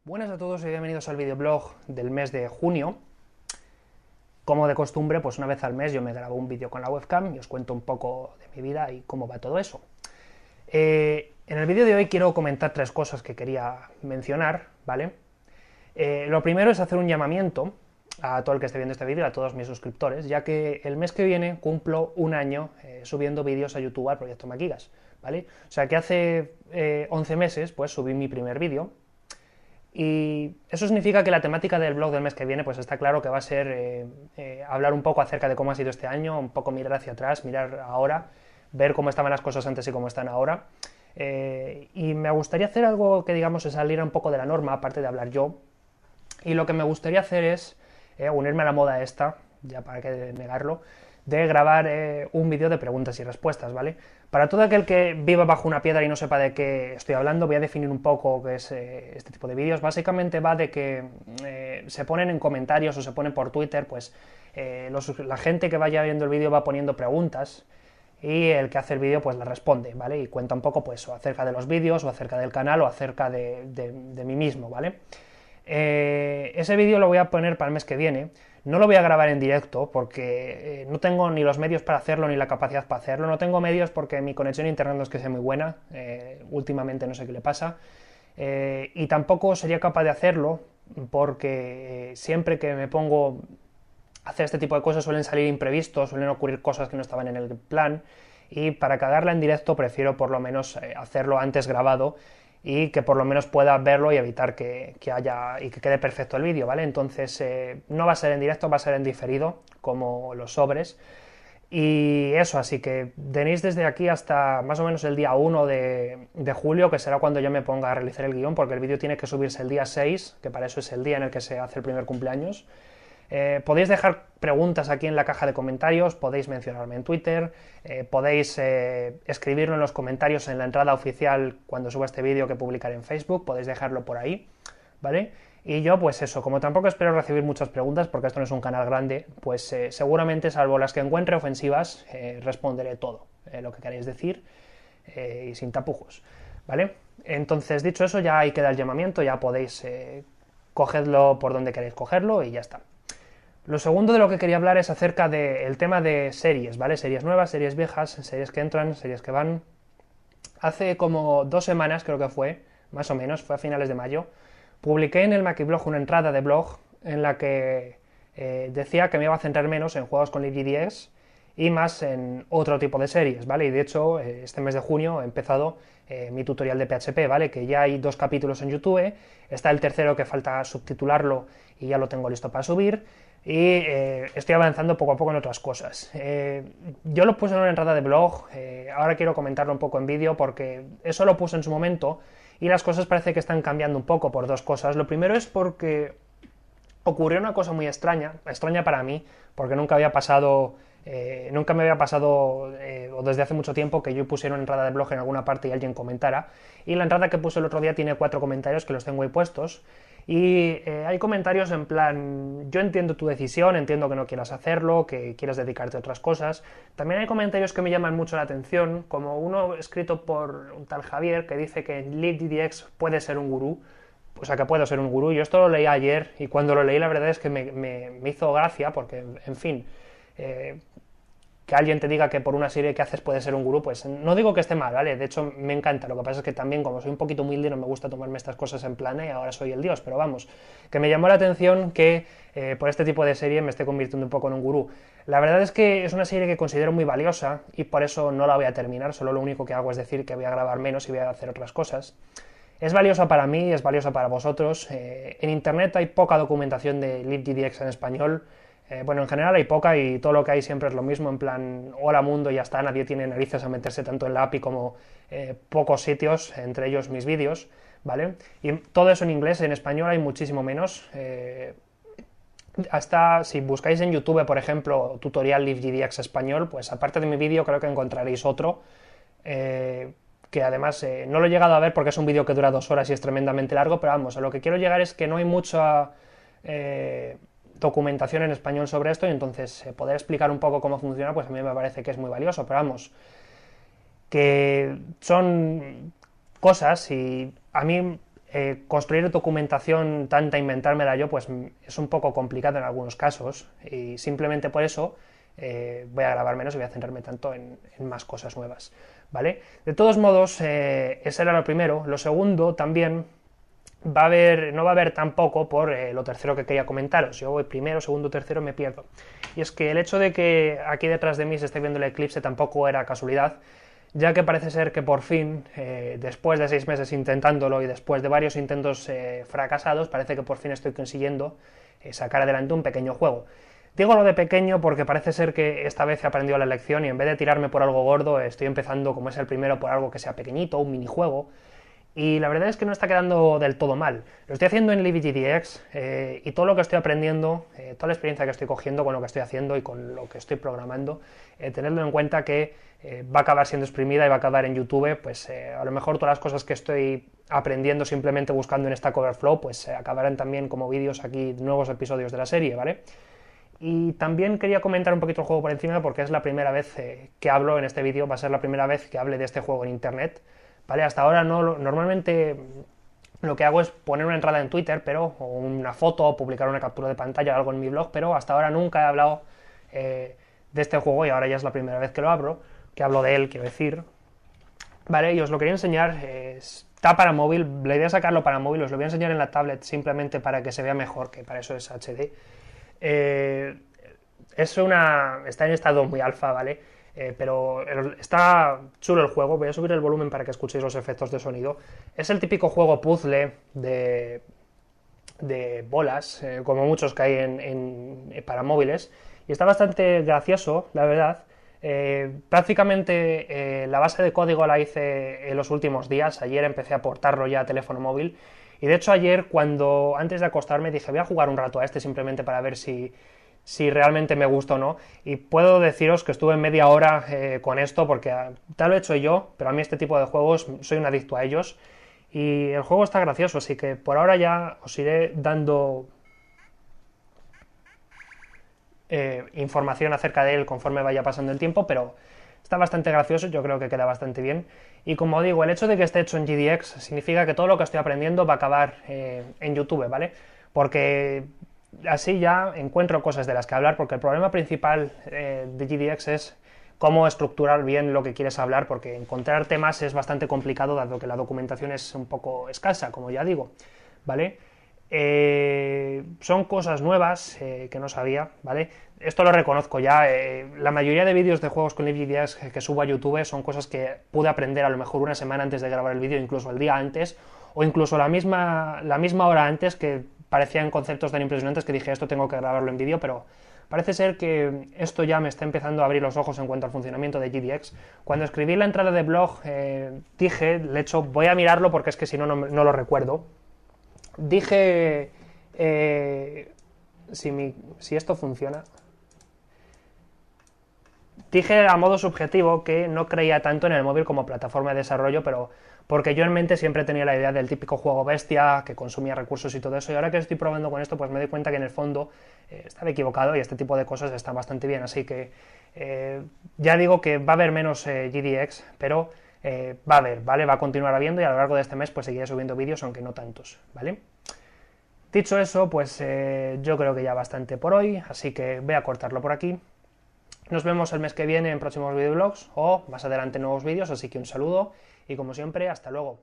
Buenas a todos y bienvenidos al videoblog del mes de junio. Como de costumbre, pues una vez al mes yo me grabo un vídeo con la webcam y os cuento un poco de mi vida y cómo va todo eso. En el vídeo de hoy quiero comentar tres cosas que quería mencionar, ¿vale? Lo primero es hacer un llamamiento a todo el que esté viendo este vídeo, a todos mis suscriptores, ya que el mes que viene cumplo un año subiendo vídeos a YouTube al proyecto Maquigas, ¿vale? O sea que hace 11 meses pues subí mi primer vídeo. Y eso significa que la temática del blog del mes que viene, pues está claro que va a ser hablar un poco acerca de cómo ha sido este año, un poco mirar hacia atrás, mirar ahora, ver cómo estaban las cosas antes y cómo están ahora. Y me gustaría hacer algo que, digamos, se saliera un poco de la norma, aparte de hablar yo. Y lo que me gustaría hacer es unirme a la moda esta, ya para qué negarlo, de grabar un vídeo de preguntas y respuestas, ¿vale? Para todo aquel que viva bajo una piedra y no sepa de qué estoy hablando, voy a definir un poco qué es este tipo de vídeos. Básicamente va de que se ponen en comentarios o se ponen por Twitter, pues la gente que vaya viendo el vídeo va poniendo preguntas y el que hace el vídeo pues le responde, ¿vale? Y cuenta un poco pues o acerca de los vídeos o acerca del canal o acerca de mí mismo, ¿vale? Ese vídeo lo voy a poner para el mes que viene. No lo voy a grabar en directo porque no tengo ni los medios para hacerlo ni la capacidad para hacerlo. No tengo medios porque mi conexión a internet no es que sea muy buena. Últimamente no sé qué le pasa. Y tampoco sería capaz de hacerlo porque siempre que me pongo a hacer este tipo de cosas suelen salir imprevistos, suelen ocurrir cosas que no estaban en el plan. Y para cagarla en directo prefiero por lo menos hacerlo antes grabado y que por lo menos pueda verlo y evitar que haya y que quede perfecto el vídeo, ¿vale? Entonces no va a ser en directo, va a ser en diferido, como los sobres. Y eso, así que tenéis desde aquí hasta más o menos el día 1 de julio, que será cuando yo me ponga a realizar el guión, porque el vídeo tiene que subirse el día 6, que para eso es el día en el que se hace el primer cumpleaños. Podéis dejar preguntas aquí en la caja de comentarios, podéis mencionarme en Twitter, podéis escribirlo en los comentarios en la entrada oficial cuando suba este vídeo que publicaré en Facebook, podéis dejarlo por ahí, ¿vale? Y yo, pues eso, como tampoco espero recibir muchas preguntas, porque esto no es un canal grande, pues seguramente, salvo las que encuentre ofensivas, responderé todo lo que queréis decir y sin tapujos, ¿vale? Entonces, dicho eso, ya ahí queda el llamamiento, ya podéis cogedlo por donde queréis cogerlo y ya está. Lo segundo de lo que quería hablar es acerca del tema de series, ¿vale? Series nuevas, series viejas, series que entran, series que van. Hace como 2 semanas, creo que fue, más o menos, fue a finales de mayo, publiqué en el Maquiblog una entrada de blog en la que decía que me iba a centrar menos en juegos con LibGDX y más en otro tipo de series, ¿vale? Y de hecho, este mes de junio he empezado mi tutorial de PHP, ¿vale? Que ya hay 2 capítulos en YouTube, está el tercero que falta subtitularlo y ya lo tengo listo para subir, y estoy avanzando poco a poco en otras cosas. Yo lo puse en una entrada de blog, ahora quiero comentarlo un poco en vídeo porque eso lo puse en su momento y las cosas parece que están cambiando un poco por 2 cosas. Lo primero es porque ocurrió una cosa muy extraña, extraña para mí, porque nunca me había pasado, o desde hace mucho tiempo, que yo pusiera una entrada de blog en alguna parte y alguien comentara, y la entrada que puse el otro día tiene 4 comentarios que los tengo ahí puestos, y hay comentarios en plan, yo entiendo tu decisión, entiendo que no quieras hacerlo, que quieras dedicarte a otras cosas. También hay comentarios que me llaman mucho la atención, como uno escrito por un tal Javier que dice que LibGDX puede ser un gurú, o sea que puedo ser un gurú. Yo esto lo leí ayer y cuando lo leí la verdad es que me hizo gracia porque, en fin, que alguien te diga que por una serie que haces puede ser un gurú, pues no digo que esté mal, ¿vale? De hecho me encanta, lo que pasa es que también como soy un poquito humilde no me gusta tomarme estas cosas en plana y ahora soy el dios, pero vamos, que me llamó la atención que por este tipo de serie me esté convirtiendo un poco en un gurú. La verdad es que es una serie que considero muy valiosa y por eso no la voy a terminar, solo lo único que hago es decir que voy a grabar menos y voy a hacer otras cosas. Es valiosa para mí, es valiosa para vosotros. En internet hay poca documentación de LibGDX en español. Bueno, en general hay poca y todo lo que hay siempre es lo mismo, en plan, hola mundo y ya está, nadie tiene narices a meterse tanto en la API como pocos sitios, entre ellos mis vídeos, ¿vale? Y todo eso en inglés, en español hay muchísimo menos. Hasta si buscáis en YouTube, por ejemplo, tutorial LibGDX español, pues aparte de mi vídeo creo que encontraréis otro, que además no lo he llegado a ver porque es un vídeo que dura 2 horas y es tremendamente largo, pero vamos, a lo que quiero llegar es que no hay mucha documentación en español sobre esto y entonces poder explicar un poco cómo funciona, pues a mí me parece que es muy valioso, pero vamos, que son cosas y a mí construir documentación tanta, inventármela yo, pues es un poco complicado en algunos casos, y simplemente por eso voy a grabar menos y voy a centrarme tanto en más cosas nuevas, ¿vale? De todos modos, ese era lo primero. Lo segundo, también, no va a haber tampoco por lo tercero que quería comentaros. Yo voy primero, segundo, tercero, me pierdo. Y es que el hecho de que aquí detrás de mí se esté viendo el eclipse tampoco era casualidad, ya que parece ser que por fin, después de 6 meses intentándolo y después de varios intentos fracasados, parece que por fin estoy consiguiendo sacar adelante un pequeño juego. Digo lo de pequeño porque parece ser que esta vez he aprendido la lección y en vez de tirarme por algo gordo, estoy empezando, como es el primero, por algo que sea pequeñito, un minijuego, y la verdad es que no está quedando del todo mal. Lo estoy haciendo en LiveGDX y todo lo que estoy aprendiendo, toda la experiencia que estoy cogiendo con lo que estoy haciendo y con lo que estoy programando, tenerlo en cuenta que va a acabar siendo exprimida y va a acabar en YouTube, pues a lo mejor todas las cosas que estoy aprendiendo simplemente buscando en Stack Overflow, pues acabarán también como vídeos aquí, nuevos episodios de la serie, ¿vale? Y también quería comentar un poquito el juego por encima porque es la primera vez que hablo en este vídeo, va a ser la primera vez que hable de este juego en internet, ¿vale? Hasta ahora normalmente lo que hago es poner una entrada en Twitter, o una foto, o publicar una captura de pantalla o algo en mi blog, pero hasta ahora nunca he hablado de este juego y ahora ya es la primera vez que lo abro, que hablo de él, quiero decir, ¿vale? Y os lo quería enseñar, está para móvil, la idea es sacarlo para móvil, os lo voy a enseñar en la tablet simplemente para que se vea mejor, que para eso es HD. Está en estado muy alfa, ¿vale? Pero está chulo el juego. Voy a subir el volumen para que escuchéis los efectos de sonido. Es el típico juego puzzle de bolas, como muchos que hay para móviles, y está bastante gracioso, la verdad. Prácticamente la base de código la hice en los últimos días. Ayer empecé a portarlo ya a teléfono móvil. Y de hecho ayer, antes de acostarme, dije voy a jugar un rato a este simplemente para ver si realmente me gusta o no. Y puedo deciros que estuve media hora con esto, porque tal lo he hecho yo, pero a mí este tipo de juegos soy un adicto a ellos. Y el juego está gracioso, así que por ahora ya os iré dando información acerca de él conforme vaya pasando el tiempo, pero está bastante gracioso, yo creo que queda bastante bien. Y como digo, el hecho de que esté hecho en GDX significa que todo lo que estoy aprendiendo va a acabar en YouTube, ¿vale? Porque así ya encuentro cosas de las que hablar, porque el problema principal de GDX es cómo estructurar bien lo que quieres hablar, porque encontrar temas es bastante complicado, dado que la documentación es un poco escasa, como ya digo, ¿vale? Son cosas nuevas que no sabía, ¿vale? Esto lo reconozco ya, la mayoría de vídeos de juegos con LiveGDX que subo a YouTube son cosas que pude aprender a lo mejor una semana antes de grabar el vídeo, incluso el día antes, o incluso la misma hora antes, que parecían conceptos tan impresionantes que dije esto tengo que grabarlo en vídeo, pero parece ser que esto ya me está empezando a abrir los ojos en cuanto al funcionamiento de GDX. Cuando escribí la entrada de blog dije, de hecho voy a mirarlo porque es que si no, no lo recuerdo, dije si esto funciona, dije a modo subjetivo que no creía tanto en el móvil como plataforma de desarrollo, pero porque yo en mente siempre tenía la idea del típico juego bestia que consumía recursos y todo eso, y ahora que estoy probando con esto pues me doy cuenta que en el fondo estaba equivocado y este tipo de cosas están bastante bien, así que ya digo que va a haber menos GDX, pero va a haber, ¿vale? Va a continuar habiendo y a lo largo de este mes pues seguiré subiendo vídeos, aunque no tantos, ¿vale? Dicho eso, pues yo creo que ya bastante por hoy, así que voy a cortarlo por aquí. Nos vemos el mes que viene en próximos videoblogs o más adelante en nuevos vídeos, así que un saludo y como siempre, hasta luego.